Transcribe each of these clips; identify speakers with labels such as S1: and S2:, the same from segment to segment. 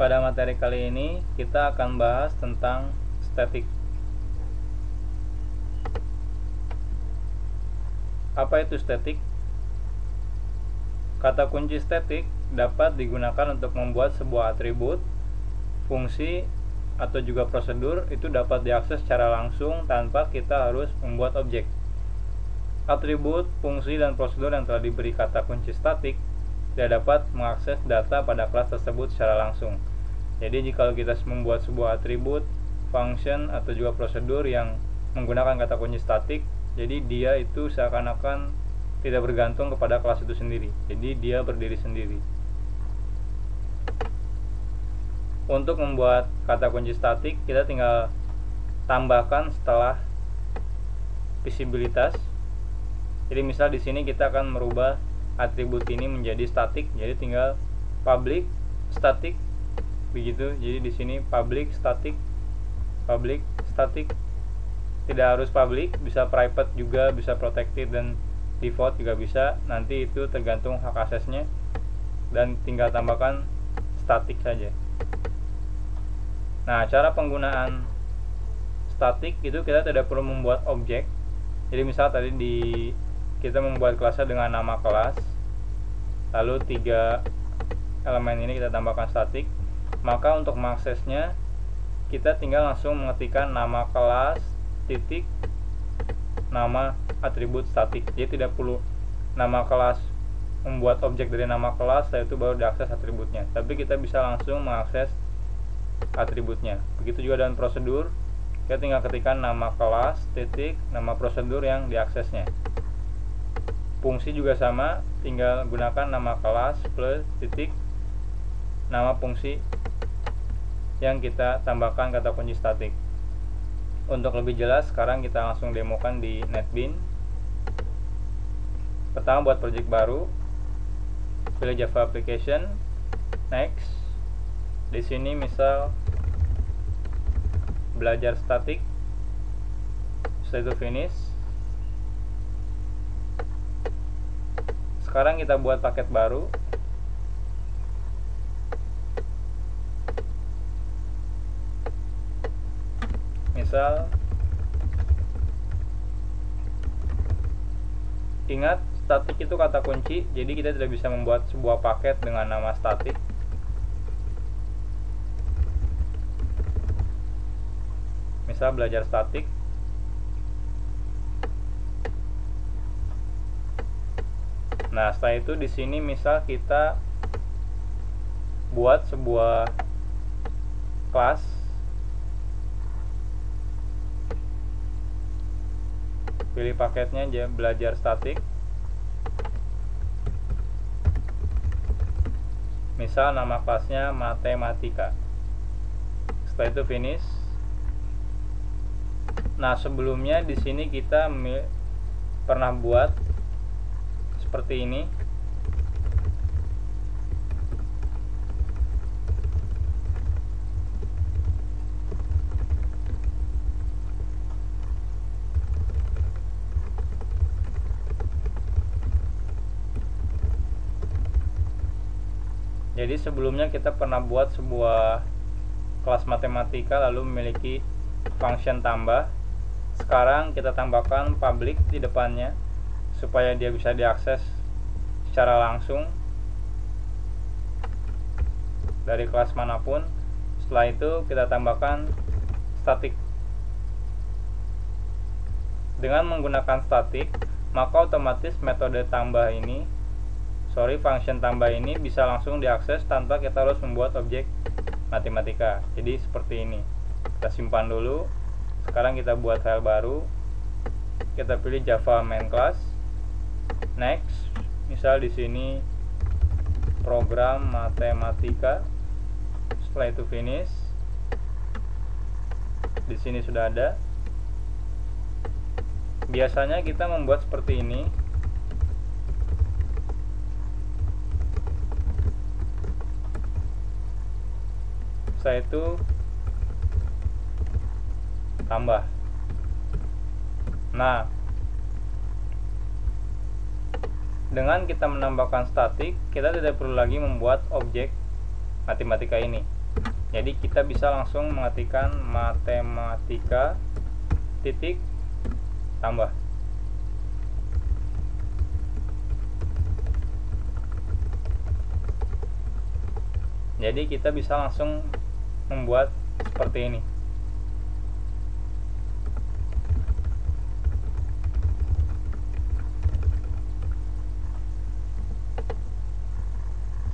S1: Pada materi kali ini kita akan bahas tentang statik. Apa itu statik? Kata kunci statik dapat digunakan untuk membuat sebuah atribut, fungsi, atau juga prosedur itu dapat diakses secara langsung tanpa kita harus membuat objek. Atribut, fungsi, dan prosedur yang telah diberi kata kunci statik tidak dapat mengakses data pada kelas tersebut secara langsung. Jadi jika kita membuat sebuah atribut, function, atau juga prosedur yang menggunakan kata kunci statik, jadi dia itu seakan-akan tidak bergantung kepada kelas itu sendiri. Jadi dia berdiri sendiri. Untuk membuat kata kunci statik, kita tinggal tambahkan setelah visibilitas. Jadi misal di sini kita akan merubah atribut ini menjadi statik. Jadi tinggal public static begitu. Jadi di sini public static, tidak harus public, bisa private juga, bisa protected dan default juga bisa. Nanti itu tergantung hak aksesnya dan tinggal tambahkan statik saja. Nah, cara penggunaan statik itu kita tidak perlu membuat objek. Jadi misal tadi kita membuat kelasnya dengan nama kelas, lalu 3 elemen ini kita tambahkan statik. Maka untuk mengaksesnya kita tinggal langsung mengetikkan nama kelas titik nama atribut statik. Jadi tidak perlu nama kelas membuat objek dari nama kelas, setelah itu baru diakses atributnya. Tapi kita bisa langsung mengakses atributnya. Begitu juga dengan prosedur, kita tinggal ketikkan nama kelas titik nama prosedur yang diaksesnya. Fungsi juga sama, tinggal gunakan nama kelas plus titik nama fungsi yang kita tambahkan kata kunci statik. Untuk lebih jelas, sekarang kita langsung demokan di NetBeans. Pertama, buat project baru, pilih Java Application, next. Di sini misal belajar statik, setelah itu finish. Sekarang kita buat paket baru. Misal, ingat statik itu kata kunci, jadi kita tidak bisa membuat sebuah paket dengan nama statik. Misal belajar statik. Nah, setelah itu di sini misal kita buat sebuah kelas. Pilih paketnya aja, belajar statik. Misal nama kelasnya matematika. Setelah itu finish. Nah, sebelumnya di sini kita pernah buat seperti ini. Jadi sebelumnya kita pernah buat sebuah kelas matematika lalu memiliki function tambah. Sekarang kita tambahkan public di depannya supaya dia bisa diakses secara langsung dari kelas manapun. Setelah itu kita tambahkan statik. Dengan menggunakan statik, maka otomatis metode tambah ini, function tambah ini bisa langsung diakses tanpa kita harus membuat objek matematika. Jadi seperti ini. Kita simpan dulu. Sekarang kita buat file baru. Kita pilih Java main class. Next. Misal di sini program matematika. Setelah itu finish. Di sini sudah ada. Biasanya kita membuat seperti ini. Setelah itu tambah. Nah, dengan kita menambahkan statik, kita tidak perlu lagi membuat objek matematika ini. Jadi kita bisa langsung mengetikkan matematika titik tambah. Jadi kita bisa langsung membuat seperti ini.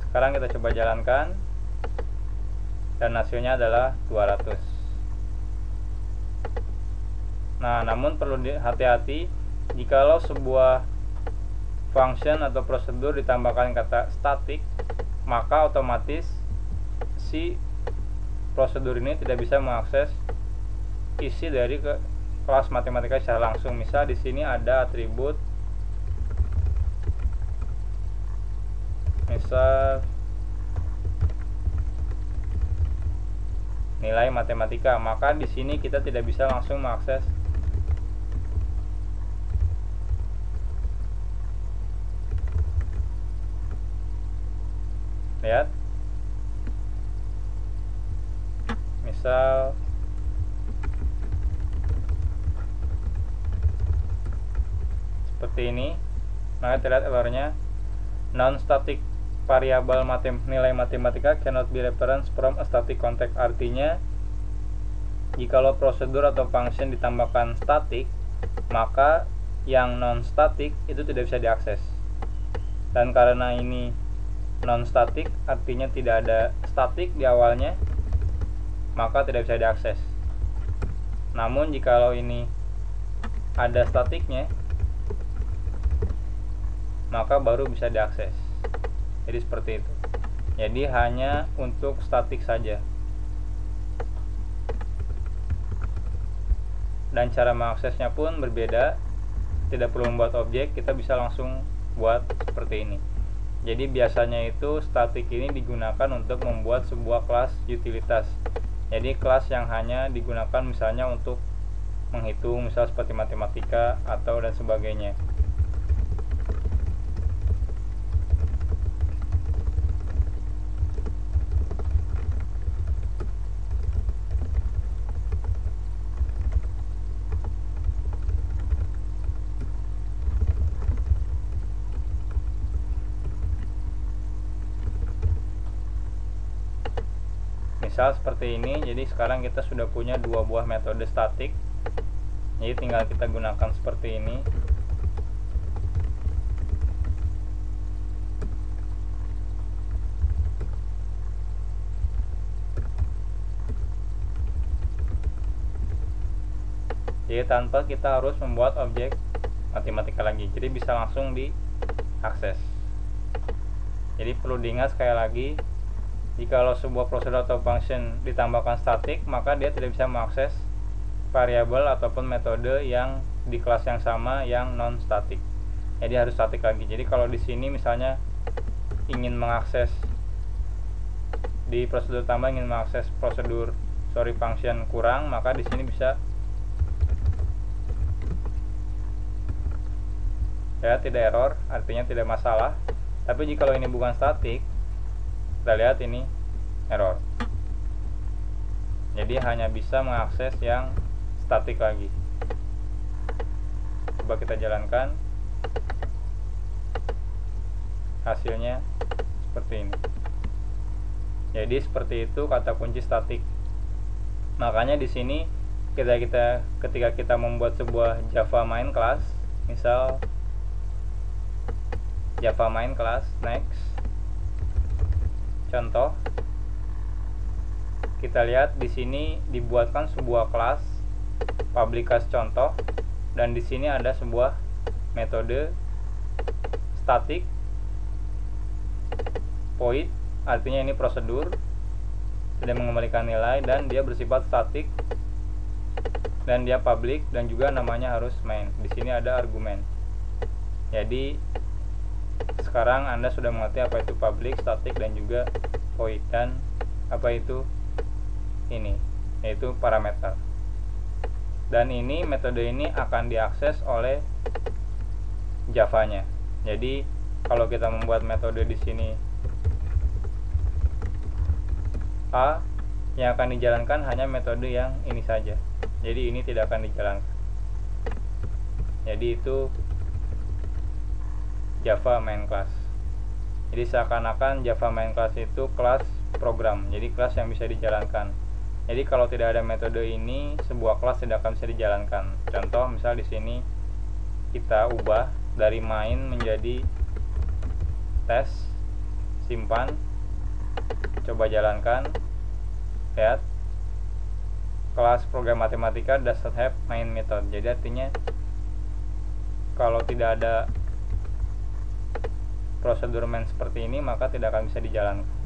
S1: Sekarang kita coba jalankan, dan hasilnya adalah 200. Nah, namun perlu hati-hati jikalau sebuah function atau prosedur ditambahkan kata static, maka otomatis si prosedur ini tidak bisa mengakses isi dari kelas matematika secara langsung. Misal di sini ada atribut, misal nilai matematika, maka di sini kita tidak bisa langsung mengakses lihat, misal seperti ini, maka terlihat errornya non-static variable nilai matematika cannot be referenced from a static context. Artinya jikalau prosedur atau function ditambahkan static, maka yang non-static itu tidak bisa diakses. Dan karena ini non-static, artinya tidak ada static di awalnya, maka tidak bisa diakses. Namun jikalau ini ada statiknya, maka baru bisa diakses. Jadi seperti itu. Jadi hanya untuk statik saja. Dan cara mengaksesnya pun berbeda. Tidak perlu membuat objek, kita bisa langsung buat seperti ini. Jadi biasanya itu statik ini digunakan untuk membuat sebuah kelas utilitas. Jadi kelas yang hanya digunakan misalnya untuk menghitung, misal seperti matematika atau dan sebagainya. Misal seperti ini. Jadi sekarang kita sudah punya dua buah metode statik, jadi tinggal kita gunakan seperti ini. Jadi tanpa kita harus membuat objek matematika lagi, jadi bisa langsung diakses. Jadi perlu diingat sekali lagi, jikalau sebuah prosedur atau function ditambahkan statik, maka dia tidak bisa mengakses variabel ataupun metode yang di kelas yang sama yang non statik. Jadi harus statik lagi. Jadi kalau di sini misalnya ingin mengakses di prosedur tambah, ingin mengakses function kurang, maka di sini bisa ya tidak error, artinya tidak masalah. Tapi jikalau ini bukan statik, kita lihat ini error. Jadi hanya bisa mengakses yang statik lagi. Coba kita jalankan, hasilnya seperti ini. Jadi seperti itu kata kunci statik. Makanya di sini ketika kita membuat sebuah Java main class, misal Java main class next, contoh, kita lihat di sini dibuatkan sebuah kelas public class contoh, dan di sini ada sebuah metode static void, artinya ini prosedur tidak mengembalikan nilai dan dia bersifat statik dan dia public dan juga namanya harus main. Di sini ada argumen. Jadi sekarang Anda sudah mengerti apa itu public, static dan juga void, dan apa itu ini, yaitu parameter. Dan ini metode ini akan diakses oleh Java-nya. Jadi kalau kita membuat metode di sini A, yang akan dijalankan hanya metode yang ini saja. Jadi ini tidak akan dijalankan. Jadi itu Java main class. Jadi seakan-akan Java main class itu kelas program, jadi kelas yang bisa dijalankan. Jadi kalau tidak ada metode ini, sebuah kelas tidak akan bisa dijalankan. Contoh misal di sini kita ubah dari main menjadi tes, simpan, coba jalankan. Lihat, kelas program matematika does not have main method. Jadi artinya kalau tidak ada prosedur main seperti ini, maka tidak akan bisa dijalankan.